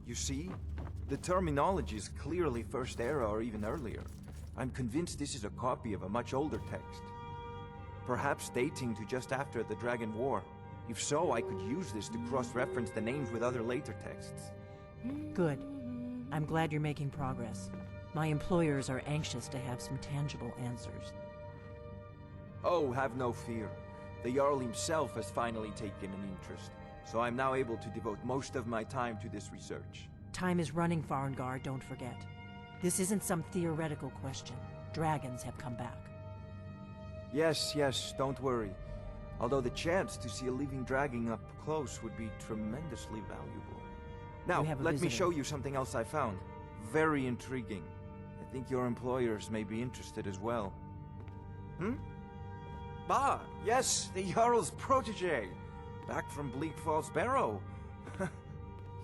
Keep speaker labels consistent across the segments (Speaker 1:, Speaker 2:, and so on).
Speaker 1: You see? The terminology is clearly First Era or even earlier. I'm convinced this is a copy of a much older text. Perhaps dating to just after the Dragon War. If so, I could use this to cross-reference the names with other later texts.
Speaker 2: Good. I'm glad you're making progress. My employers are anxious to have some tangible answers.
Speaker 1: Oh, have no fear. The Jarl himself has finally taken an interest, so I'm now able to devote most of my time to this research.
Speaker 2: Time is running, Farengar, don't forget. This isn't some theoretical question. Dragons have come back.
Speaker 1: Yes, don't worry. Although the chance to see a living dragon up close would be tremendously valuable. Now, let me show you something else I found. Very intriguing. I think your employers may be interested as well. Bah, yes, the Jarl's protege. Back from Bleak Falls Barrow.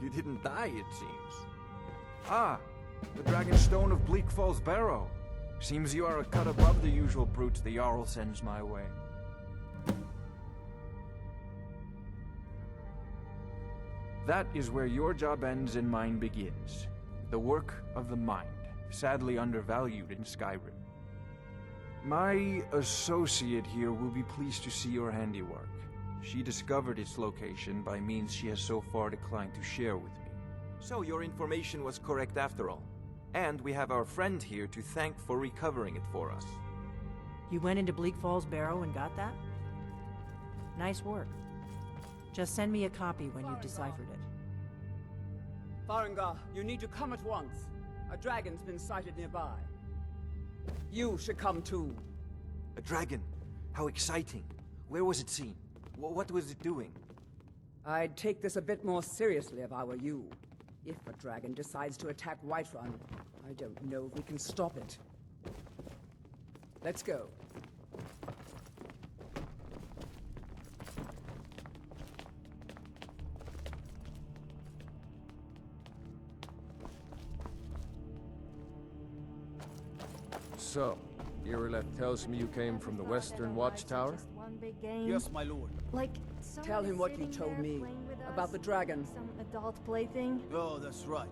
Speaker 1: You didn't die, it seems. Ah, the Dragon Stone of Bleak Falls Barrow. Seems you are a cut above the usual brutes the Jarl sends my way. That is where your job ends and mine begins. The work of the mind, sadly undervalued in Skyrim. My associate here will be pleased to see your handiwork. She discovered its location by means she has so far declined to share with me. So your information was correct after all. And we have our friend here to thank for recovering it for us.
Speaker 2: You went into Bleak Falls Barrow and got that? Nice work. Just send me a copy when you've deciphered it.
Speaker 3: Farengar, you need to come at once. A dragon's been sighted nearby. You should come too.
Speaker 1: A dragon? How exciting. Where was it seen? What was it doing?
Speaker 3: I'd take this a bit more seriously if I were you. If a dragon decides to attack Whiterun, I don't know if we can stop it. Let's go.
Speaker 4: So, Irileth tells me you came from the Western Watchtower?
Speaker 5: Yes, my lord.
Speaker 6: Like,
Speaker 3: Tell him what you told me about the dragon.
Speaker 6: Some adult plaything?
Speaker 5: Oh, that's right.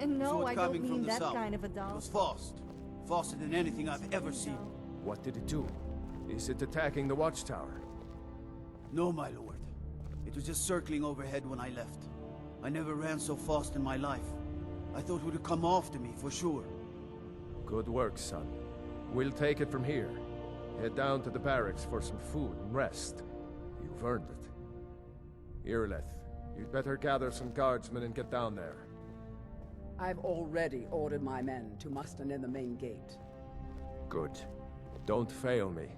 Speaker 6: No,
Speaker 5: Sword
Speaker 6: I don't
Speaker 5: coming from
Speaker 6: mean
Speaker 5: the
Speaker 6: that
Speaker 5: south.
Speaker 6: kind of
Speaker 5: It
Speaker 6: adult.
Speaker 5: was fast. Faster than anything I've ever seen.
Speaker 4: What did it do? Is it attacking the Watchtower?
Speaker 5: No, my lord. It was just circling overhead when I left. I never ran so fast in my life. I thought it would have come after me, for sure.
Speaker 4: Good work, son. We'll take it from here. Head down to the barracks for some food and rest. You've earned it. Irileth, you'd better gather some guardsmen and get down there.
Speaker 3: I've already ordered my men to muster near the main gate.
Speaker 4: Good. Don't fail me.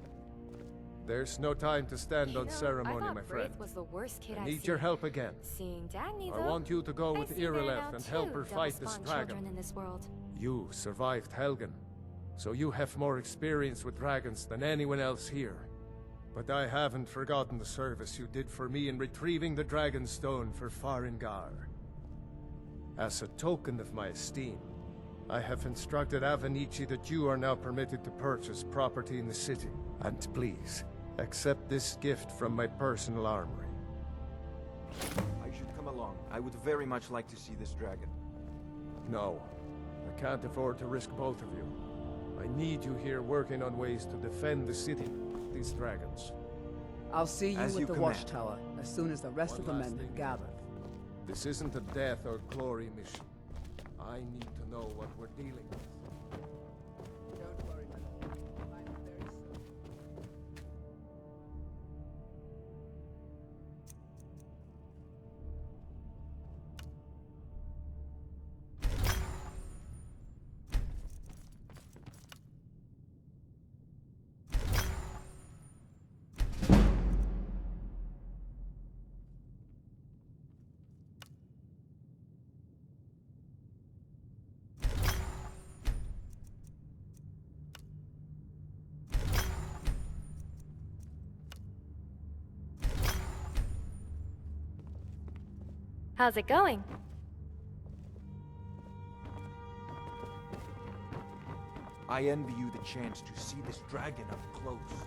Speaker 4: There's no time to stand on ceremony, my friend.
Speaker 7: Was the worst kid
Speaker 4: I
Speaker 7: I've
Speaker 4: need
Speaker 7: seen.
Speaker 4: your help again.
Speaker 7: Seeing Dagny,
Speaker 4: I
Speaker 7: though.
Speaker 4: want you to go
Speaker 7: I
Speaker 4: with
Speaker 7: see there now,
Speaker 4: Irileth and help
Speaker 7: too,
Speaker 4: her fight this
Speaker 7: double-spawned
Speaker 4: dragon.
Speaker 7: children in this world.
Speaker 4: You survived Helgen, so you have more experience with dragons than anyone else here. But I haven't forgotten the service you did for me in retrieving the Dragon Stone for Farengar. As a token of my esteem, I have instructed Avenici that you are now permitted to purchase property in the city. And please, accept this gift from my personal armory.
Speaker 1: I should come along. I would very much like to see this dragon.
Speaker 4: No, I can't afford to risk both of you. I need you here working on ways to defend the city from these dragons.
Speaker 3: I'll see you
Speaker 1: As
Speaker 3: at
Speaker 1: you
Speaker 3: the
Speaker 1: command.
Speaker 3: Watchtower as soon as the rest
Speaker 4: One
Speaker 3: of the
Speaker 4: last
Speaker 3: men
Speaker 4: thing.
Speaker 3: have gathered.
Speaker 4: This isn't a death or glory mission. I need to know what we're dealing with.
Speaker 3: Don't worry, my lord. I'm very soon.
Speaker 7: How's it going?
Speaker 1: I envy you the chance to see this dragon up close.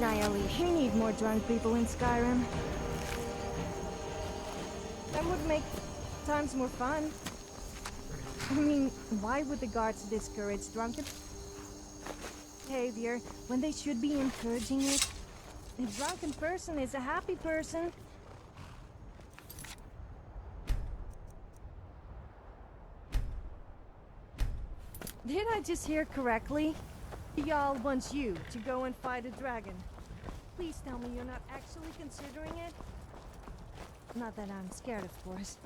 Speaker 7: annihilation.
Speaker 6: We need more drunk people in Skyrim. That would make times more fun. I mean, why would the guards discourage drunken behavior when they should be encouraging it? A drunken person is a happy person. Did I just hear correctly? Y'all wants you to go and fight a dragon. Please tell me you're not actually considering it. Not that I'm scared, of course.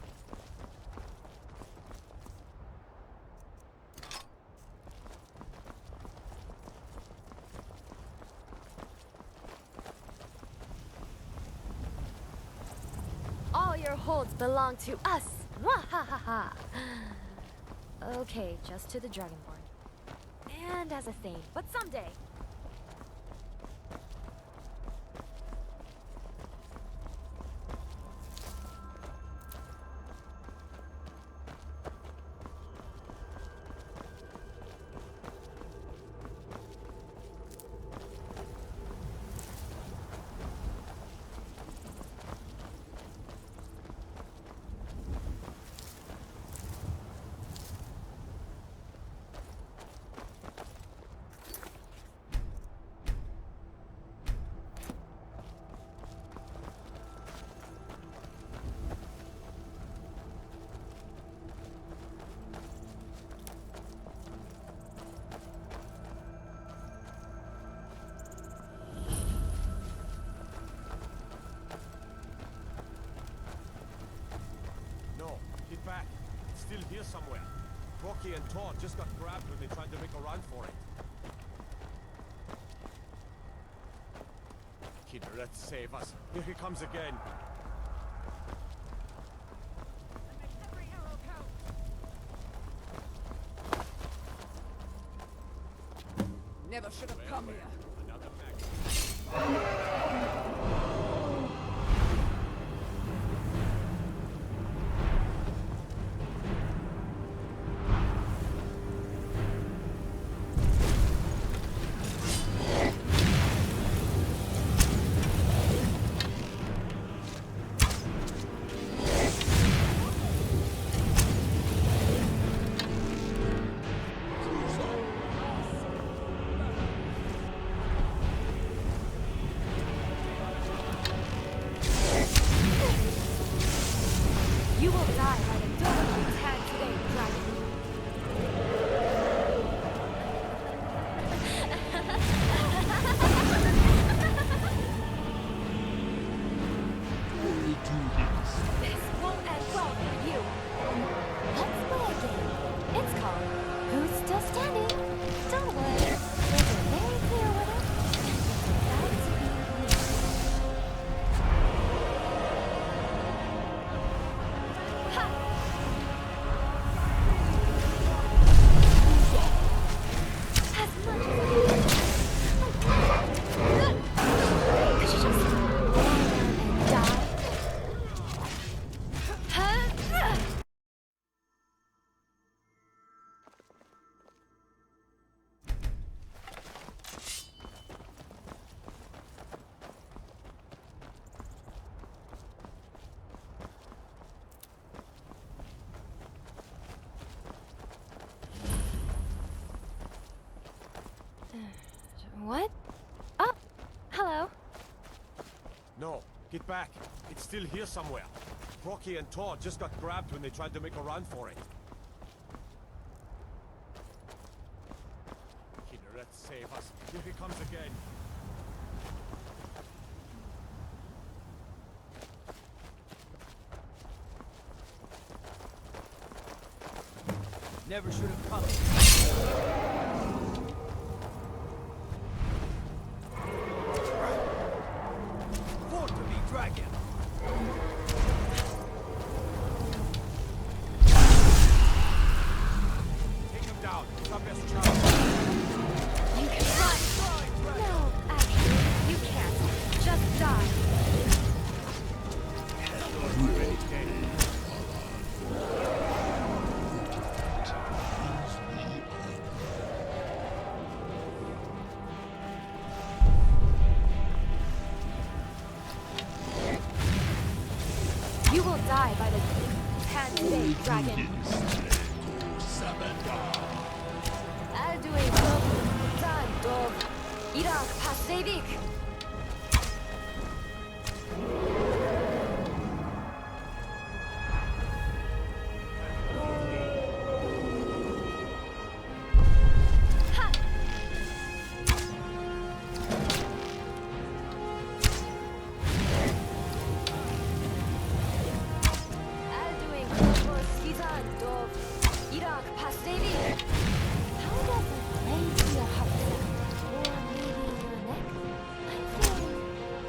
Speaker 7: All your holds belong to us! Wahahaha! Okay, just to the Dragonborn. And as a thing, but someday!
Speaker 8: Get back. It's still here somewhere. Rocky and Todd just got grabbed when they tried to make a run for it. Kidder, let's save us. Here he comes again.
Speaker 3: Never should have come here.
Speaker 8: Another magnet.
Speaker 7: You will die by the Dragonborn's hand today, Dragon. This won't end well for you. Let's play a game. It's called Who's Still Standing? Don't worry, there's a very clear winner. That's me. Ha! As much as could you just lie down and die? Huh? What? Oh, hello.
Speaker 8: No, get back. It's still here somewhere. Rocky and Todd just got grabbed when they tried to make a run for it. Kidder, let's save us. Here he comes again.
Speaker 5: Never should have come. Born to be dragon.
Speaker 8: Take him down. It's our best chance.
Speaker 7: You can run. No, actually, you can't. Just die.
Speaker 8: Already dead.
Speaker 7: today, dragon. Alduin dov, Zan dov, Irak pasevik. Alduin Kropos Skizan dov, Irak pasevik. How does it play to your heart? Or maybe your neck? I'm feeling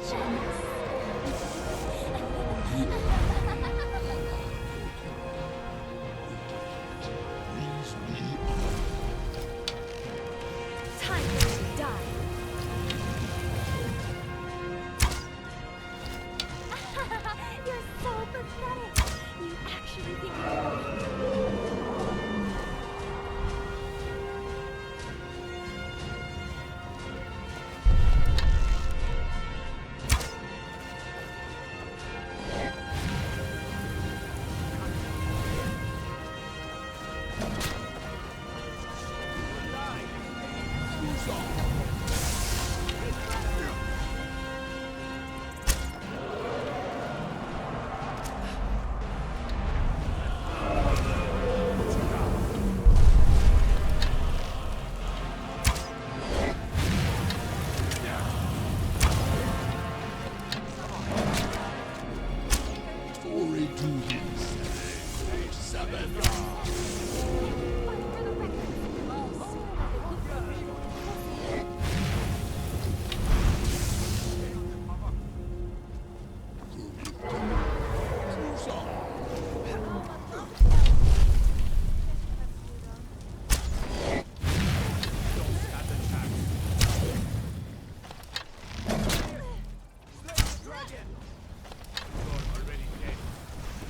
Speaker 7: jealous. Time to die. You're so pathetic. You actually think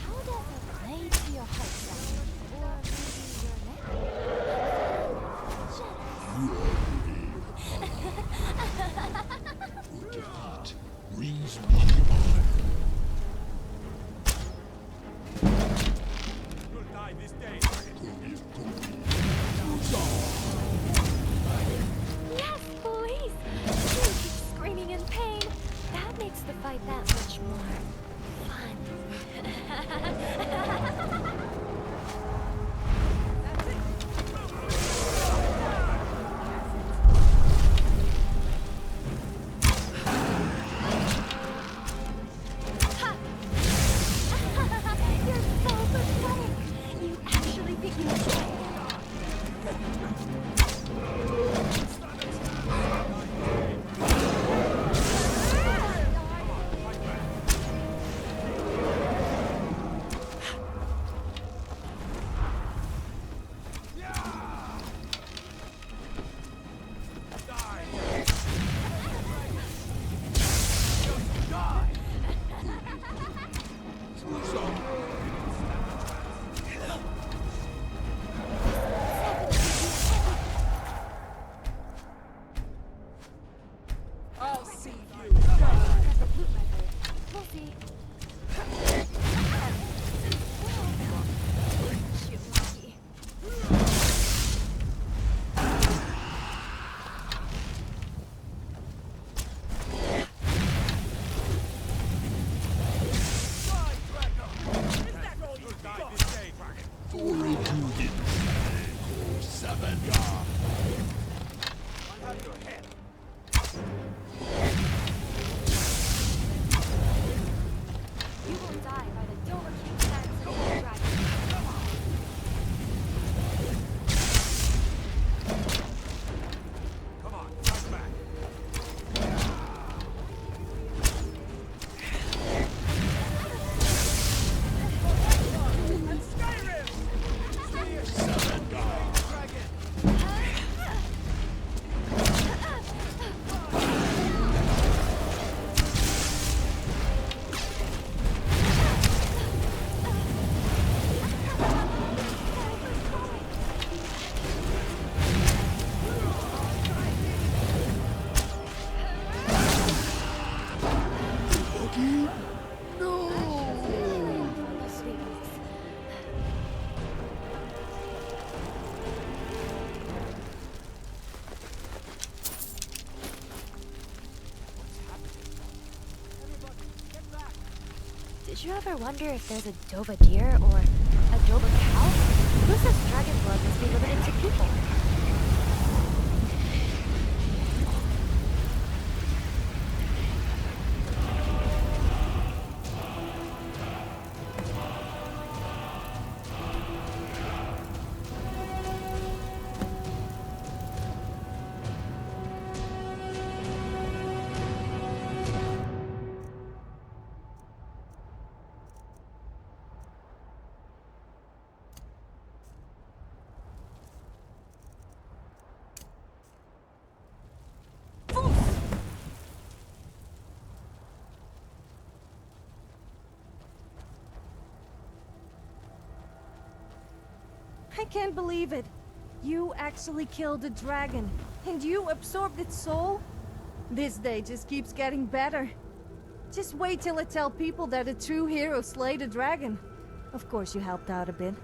Speaker 7: how does it play to your heart? Or maybe your neck?
Speaker 8: You'll die this day.
Speaker 7: Yes, please! You keep screaming in pain. That makes the fight that much more fun. Ha! You're so pathetic. You actually think you can.
Speaker 3: I'll see you.
Speaker 7: We'll see. Shoot, monkey.
Speaker 8: You'll die this day, dragon. I'll have your head.
Speaker 7: Did you ever wonder if there's a Dova deer or a Dova cow? Who says dragon blood must be limited to people?
Speaker 6: I can't believe it. You actually killed a dragon, and you absorbed its soul? This day just keeps getting better. Just wait till I tell people that a true hero slayed a dragon. Of course you helped out a bit.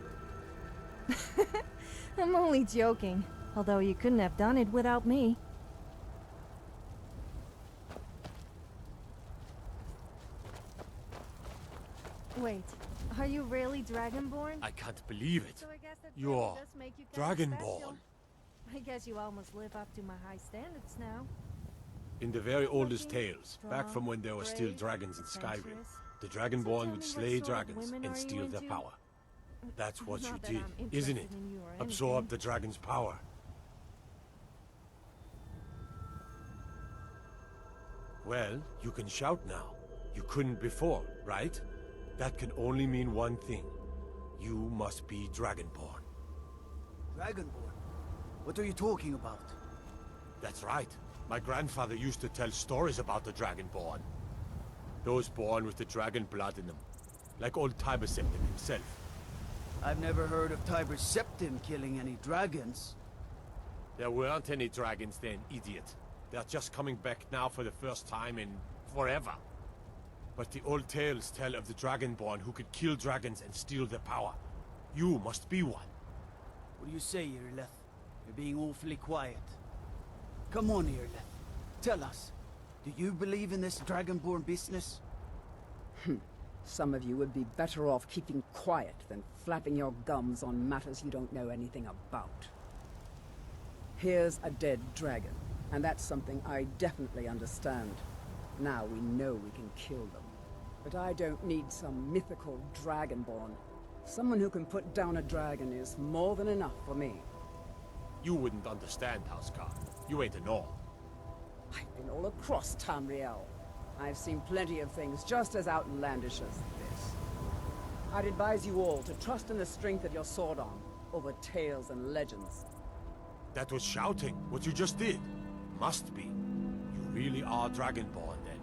Speaker 6: I'm only joking, although you couldn't have done it without me. Wait, are you really Dragonborn?
Speaker 8: I can't believe it.
Speaker 6: So I guess that
Speaker 8: You're
Speaker 6: really does make you kinda
Speaker 8: Dragonborn.
Speaker 6: special. I guess you almost live up to my high standards now.
Speaker 8: In the very oldest
Speaker 6: Looking
Speaker 8: tales, back
Speaker 6: strong,
Speaker 8: from when there were still
Speaker 6: brave,
Speaker 8: dragons in Skyrim,
Speaker 6: adventurous.
Speaker 8: the
Speaker 6: So
Speaker 8: Dragonborn
Speaker 6: tell
Speaker 8: would
Speaker 6: me, what
Speaker 8: slay
Speaker 6: sort of
Speaker 8: dragons
Speaker 6: women
Speaker 8: and
Speaker 6: are you
Speaker 8: steal their
Speaker 6: into?
Speaker 8: power. That's what you
Speaker 6: Not that
Speaker 8: did,
Speaker 6: I'm
Speaker 8: isn't it?
Speaker 6: interested in you or
Speaker 8: Absorb
Speaker 6: anything.
Speaker 8: the dragon's power. Well, you can shout now. You couldn't before, right? That can only mean one thing. You must be Dragonborn.
Speaker 5: Dragonborn? What are you talking about?
Speaker 8: That's right. My grandfather used to tell stories about the Dragonborn. Those born with the dragon blood in them. Like old Tiber Septim himself.
Speaker 5: I've never heard of Tiber Septim killing any dragons.
Speaker 8: There weren't any dragons then, idiot. They're just coming back now for the first time in forever. But the old tales tell of the Dragonborn who could kill dragons and steal their power. You must be one.
Speaker 5: What do you say, Irleth? You're being awfully quiet. Come on, Irleth. Tell us. Do you believe in this Dragonborn business?
Speaker 3: Some of you would be better off keeping quiet than flapping your gums on matters you don't know anything about. Here's a dead dragon, and that's something I definitely understand. Now we know we can kill them. But I don't need some mythical Dragonborn. Someone who can put down a dragon is more than enough for me.
Speaker 8: You wouldn't understand, Housecar. You ain't a Norn.
Speaker 3: I've been all across Tamriel. I've seen plenty of things just as outlandish as this. I'd advise you all to trust in the strength of your sword arm over tales and legends.
Speaker 8: That was shouting, what you just did. Must be. You really are Dragonborn, then.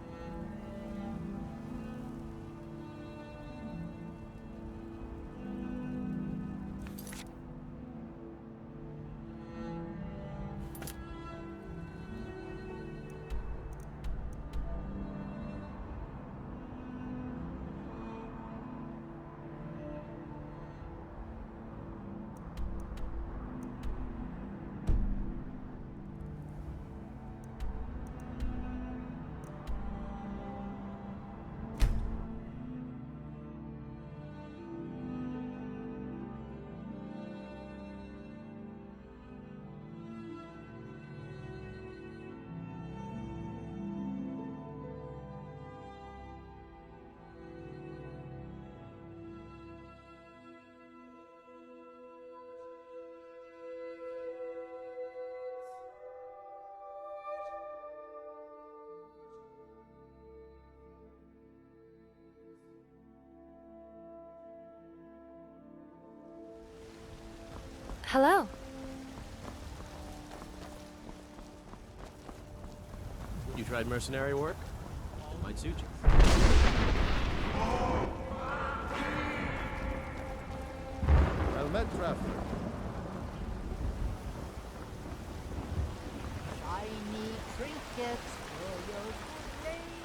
Speaker 7: Hello.
Speaker 9: You tried mercenary work? It might suit you.
Speaker 4: Well met, traveler.
Speaker 2: Shiny trinkets for your lady,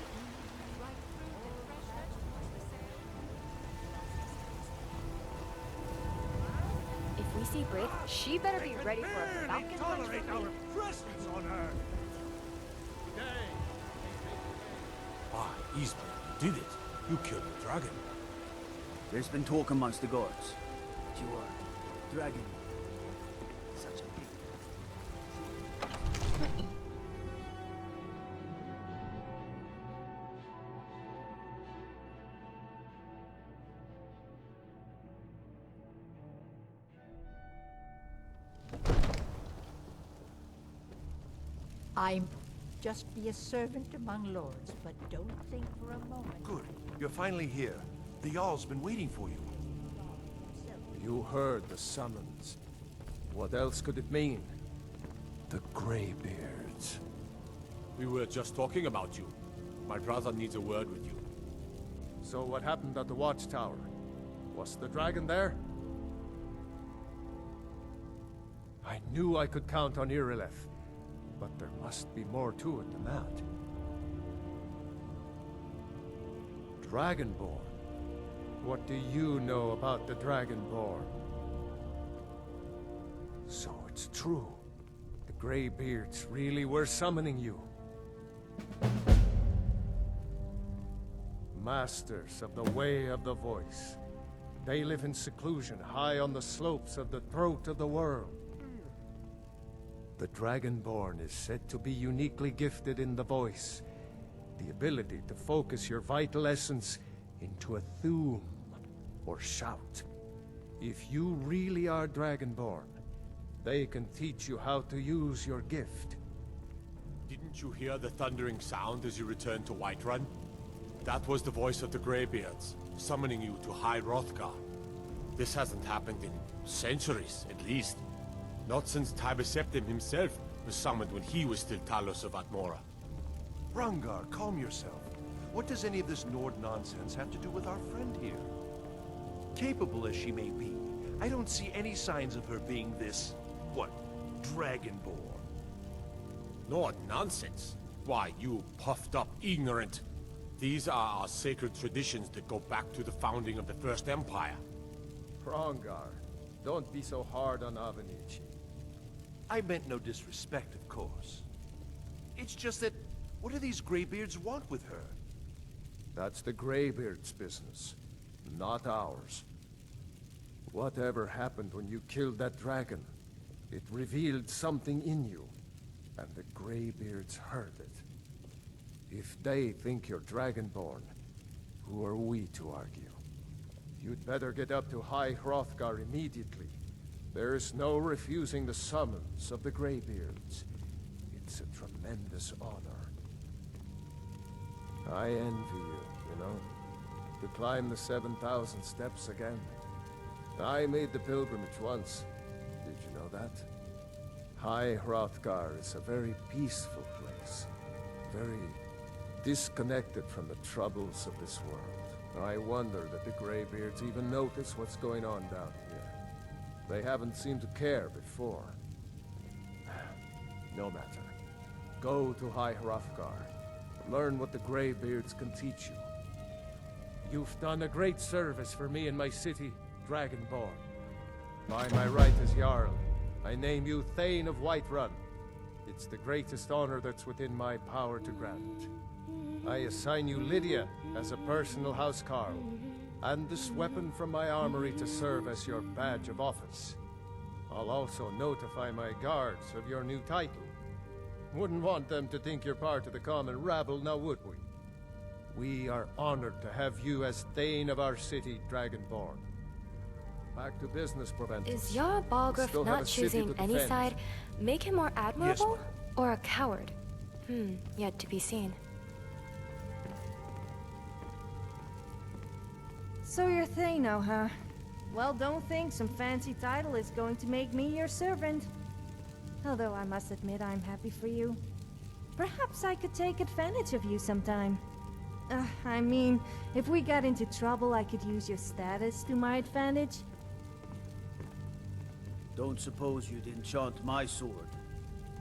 Speaker 2: right through the fresh vegetables.
Speaker 7: If we see Brit, she better be ready for a falcon punch with me.
Speaker 8: presence on her! Why, Eastman, you did it. You killed the dragon.
Speaker 5: There's been talk amongst the guards. That you are dragon. Such a big.
Speaker 10: I'm just be a servant among lords, but don't think for a moment.
Speaker 11: Good. You're finally here. The Jarl's been waiting for you.
Speaker 4: You heard the summons. What else could it mean? The Greybeards.
Speaker 8: We were just talking about you. My brother needs a word with you.
Speaker 4: So what happened at the watchtower? Was the dragon there? I knew I could count on Irileth, but there must be more to it than that. Dragonborn? What do you know about the Dragonborn? So it's true. The Greybeards really were summoning you. Masters of the Way of the Voice. They live in seclusion high on the slopes of the throat of the world. The Dragonborn is said to be uniquely gifted in the voice, the ability to focus your vital essence into a thum, or shout. If you really are Dragonborn, they can teach you how to use your gift.
Speaker 8: Didn't you hear the thundering sound as you returned to Whiterun? That was the voice of the Greybeards, summoning you to High Hrothgar. This hasn't happened in centuries, at least. Not since Tiber Septim himself was summoned when he was still Talos of Atmora.
Speaker 11: Hrongar, calm yourself. What does any of this Nord nonsense have to do with our friend here? Capable as she may be, I don't see any signs of her being this, what, Dragonborn.
Speaker 8: Nord nonsense? Why, you puffed up ignorant. These are our sacred traditions that go back to the founding of the First Empire.
Speaker 4: Hrongar, don't be so hard on Avenici.
Speaker 11: I meant no disrespect, of course. It's just that, what do these Greybeards want with her?
Speaker 4: That's the Greybeards' business, not ours. Whatever happened when you killed that dragon, it revealed something in you, and the Greybeards heard it. If they think you're Dragonborn, who are we to argue? You'd better get up to High Hrothgar immediately. There's no refusing the summons of the Greybeards. It's a tremendous honor. I envy you know? To climb the 7,000 steps again. I made the pilgrimage once. Did you know that? High Hrothgar is a very peaceful place. Very disconnected from the troubles of this world. I wonder that the Greybeards even notice what's going on down here. They haven't seemed to care before. No matter. Go to High Hrothgar. Learn what the Greybeards can teach you. You've done a great service for me and my city, Dragonborn. By my right as Jarl, I name you Thane of Whiterun. It's the greatest honor that's within my power to grant. I assign you Lydia as a personal housecarl, and this weapon from my armory to serve as your badge of office. I'll also notify my guards of your new title. Wouldn't want them to think you're part of the common rabble, now would we? We are honored to have you as Thane of our city, Dragonborn. Back to business, Proventus.
Speaker 7: Is Jarl Balgruuf not choosing any side make him more admirable or a coward? Yet to be seen.
Speaker 6: So you're Thano, huh? Well, don't think some fancy title is going to make me your servant. Although I must admit I'm happy for you. Perhaps I could take advantage of you sometime. I mean, if we got into trouble, I could use your status to my advantage.
Speaker 5: Don't suppose you'd enchant my sword